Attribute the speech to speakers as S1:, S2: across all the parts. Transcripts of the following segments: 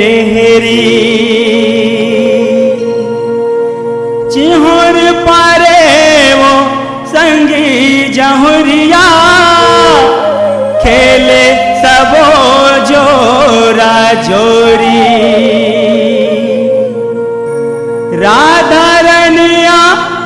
S1: डेहरी चिहुर पारे वो संगी जहुरिया खेले सबो जोरा जोरी राधा रनिया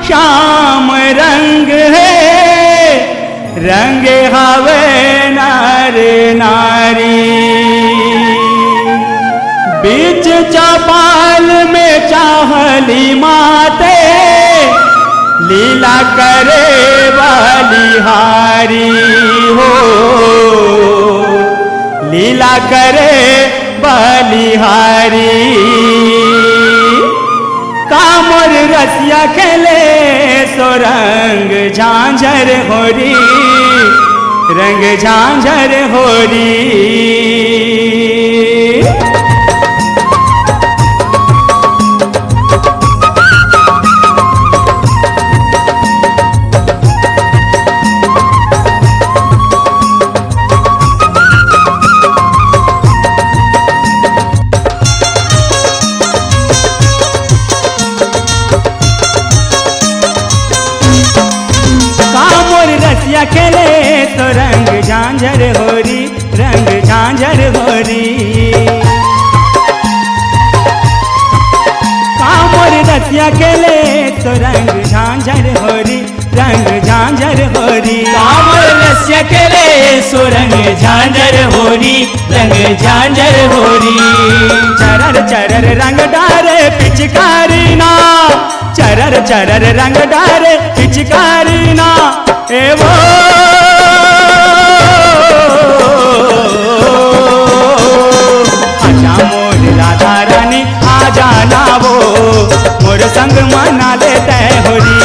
S1: श्याम रंग है रंग हवे नर नारी बीच चौपाल में चाहली माते लीला करे बलिहारी हो लीला करे बलिहारी कामर रसिया खेले सो रंग झांझर होरी रंग झांझर होरी रसिया खेले तो रंग झांझर होरी रंग झांझर होरी कामोर रसिया खेले तो रंग झांझर होरी रंग झांझर होरी
S2: कामोर रसिया खेले सो रंग झांझर होरी रंग झांझर होरी
S1: चरर चरर रंग डारे पिचकारी ना चरर चरर रंग डारे पिचकारी ना एवो आजा मोर राधा रानी आजा नावो मोर संग मना लेते होरी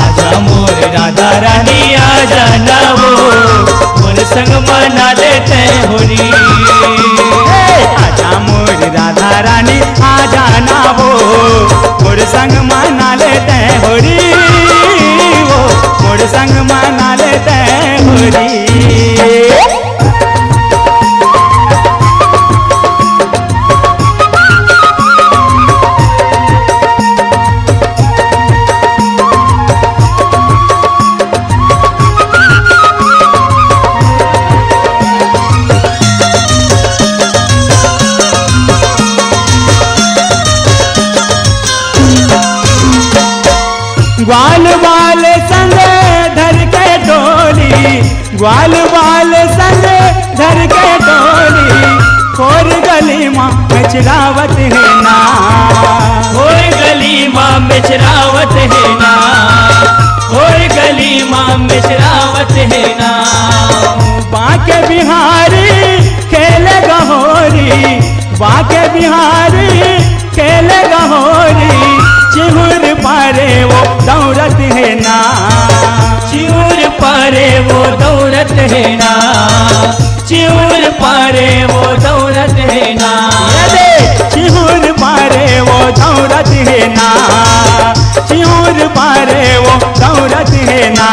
S2: आजा मोर राधा रानी आजा नावो मोर संग मना लेते होरी
S1: आजा मोर राधा रानी आजा नावो मोर संग मना लेते होरी मोर संग मना लेते होरी ग्वाल बाल संग धर के डोली ग्वाल बाल संग धर के डोली खोर गली माँ मेचरावत है ना
S2: खोर गली माँ मेचरावत है ना खोर गली माँ मेचरावत है ना
S1: बाके बिहारी खेले गहोरी बाके बिहारी खेले गहोरी चिहुर पारे वो दौड़त है ना
S2: चिहुर पारे वो दौड़त है ना चिहुर पारे वो दौड़त है ना
S1: चिहुर पारे वो दौड़त है ना चिहुर पारे वो दौड़त है ना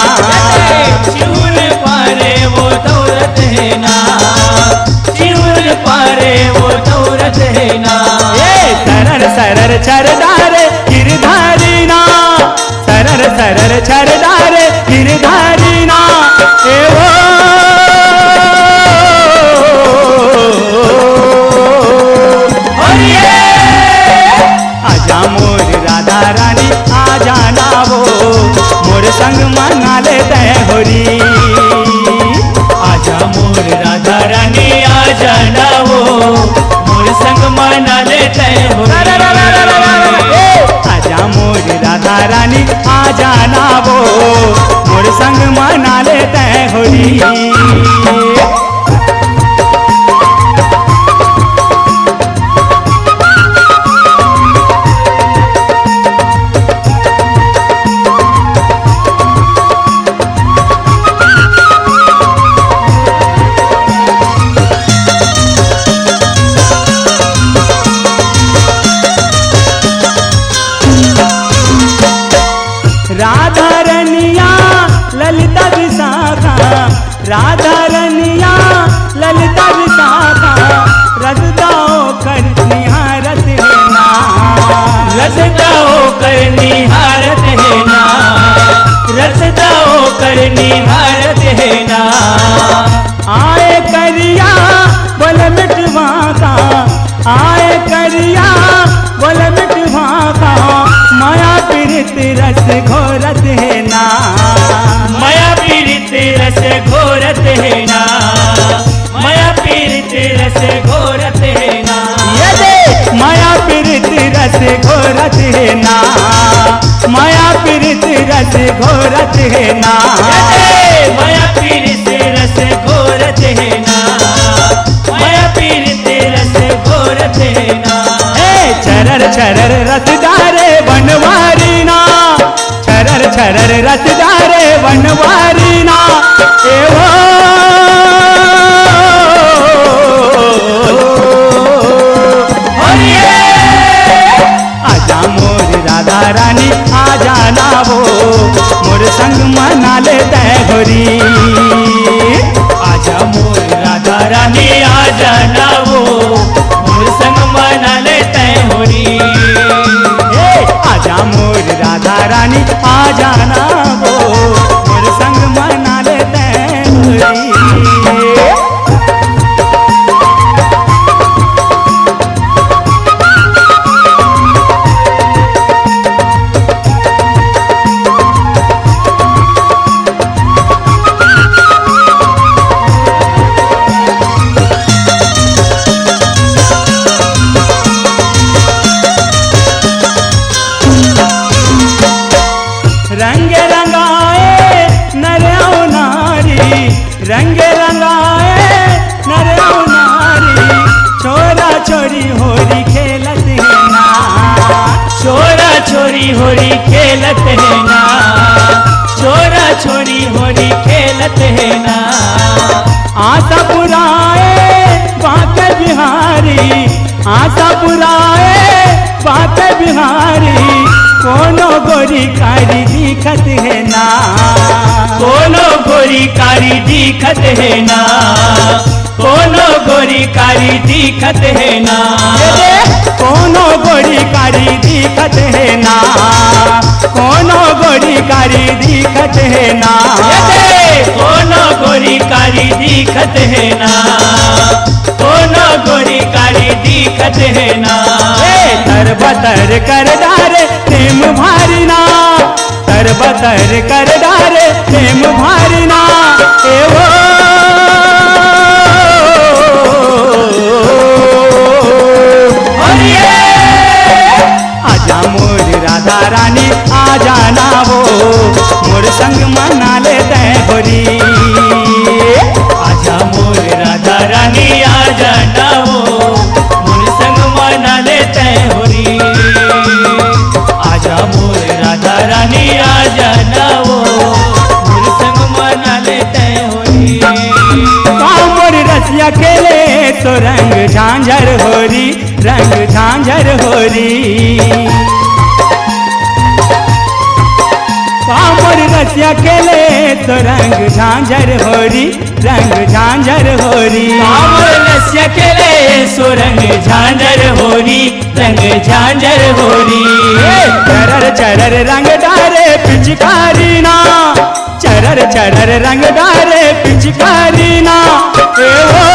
S2: चिहुर पारे वो दौड़त है ना चिहुर पारे वो दौड़त है ना
S1: सरर सरर छरदार गिरधारी ना सरर सरर छरदार गिरधारी ना एवो आजा मोर राधा रानी आजा नावो मोर संग मना लेते होरी
S2: आजा मोर राधा रानी आजा नावो मोर संग मना लेते होरी
S1: आजा मोर राधा रानी आजा नावो मोर संग मना लेते होरी राधा रनिया ललिता विशाखा राधा रनिया ललिता विशाखा रजदा
S2: कर निहारत है ना, रसदा होकर निहारत है ना।
S1: आए करिया बोल मिटवा का, आए करिया बोल मिटवा का, माया पीड़ित रस घोरत है ना,
S2: माया पीड़ित रस घोरत है ना, माया पीड़ित रस घोरत है ना।
S1: ये दे माया पीड़ित रस घोरत है ना, माया पीड़ित रस घोरत है ना,
S2: माया पीड़ित रस घोरत है ना, माया पीड़ित रस घोरत है ना।
S1: चरर चरर रसदारे बनवारी ना, चरर चरर रसदारे बनवारी ना, एवो आजा मोर राधा रानी आजा ना वो, मोर संग मना ले तय होरी।
S2: आजा मोर राधा रानी आजा ना वो, मोर संग मना लेते होरी।
S1: आजा मोर राधा रानी आजा ना वो, मोर संग मना ले तय होरी। रंग रंगाए नर और नारी, रंग रंगाए नर और नारी, छोरा छोरी होरी खेलत है ना,
S2: छोरा छोरी होरी खेलत है ना, छोरा छोरी होरी खेलत है ना।
S1: आशा पुराए बाके बिहारी, आशा पुराए बाके बिहारी, कोनो गोरी कारी दिखत है ना,
S2: कोनो गोरी कारी दिखत है ना, कोनो गोरी कारी दिखत है ना।
S1: कोनो गोरी कारी दिखत है ना, कोनो गोरी कारी दिखत है ना,
S2: कोनो गोरी कारी दिखत है ना, कोनो गोरी कारी दिखत है ना।
S1: तर बतर कर डारे प्रेम भारी ना, तर बतर कर डारे प्रेम भारी ना, एवो आजा मोर राधा रानी आजा ना वो, मोर संग मना ले तय होरी।
S2: आजा मोर राधा रानी आजा ना वो, मोर संग मना लेते होरी। आजा मोर राधा रानी आजा ना वो, मोर संग मना लेते होरी।
S1: मोर रसिया खेले तो रंग झांझर होरी, रंग झांझर होरी। मोर रसिया खेले तो रंग झांझर होरी, रंग झांझर होरी।
S2: मोर रसिया खेले सो रंग झांझर होरी, रंग झांझर होरी।
S1: चरर चरर रंग डारे पिचकारी ना, चरर चरर रंग डारे पिचकारी ना, एवो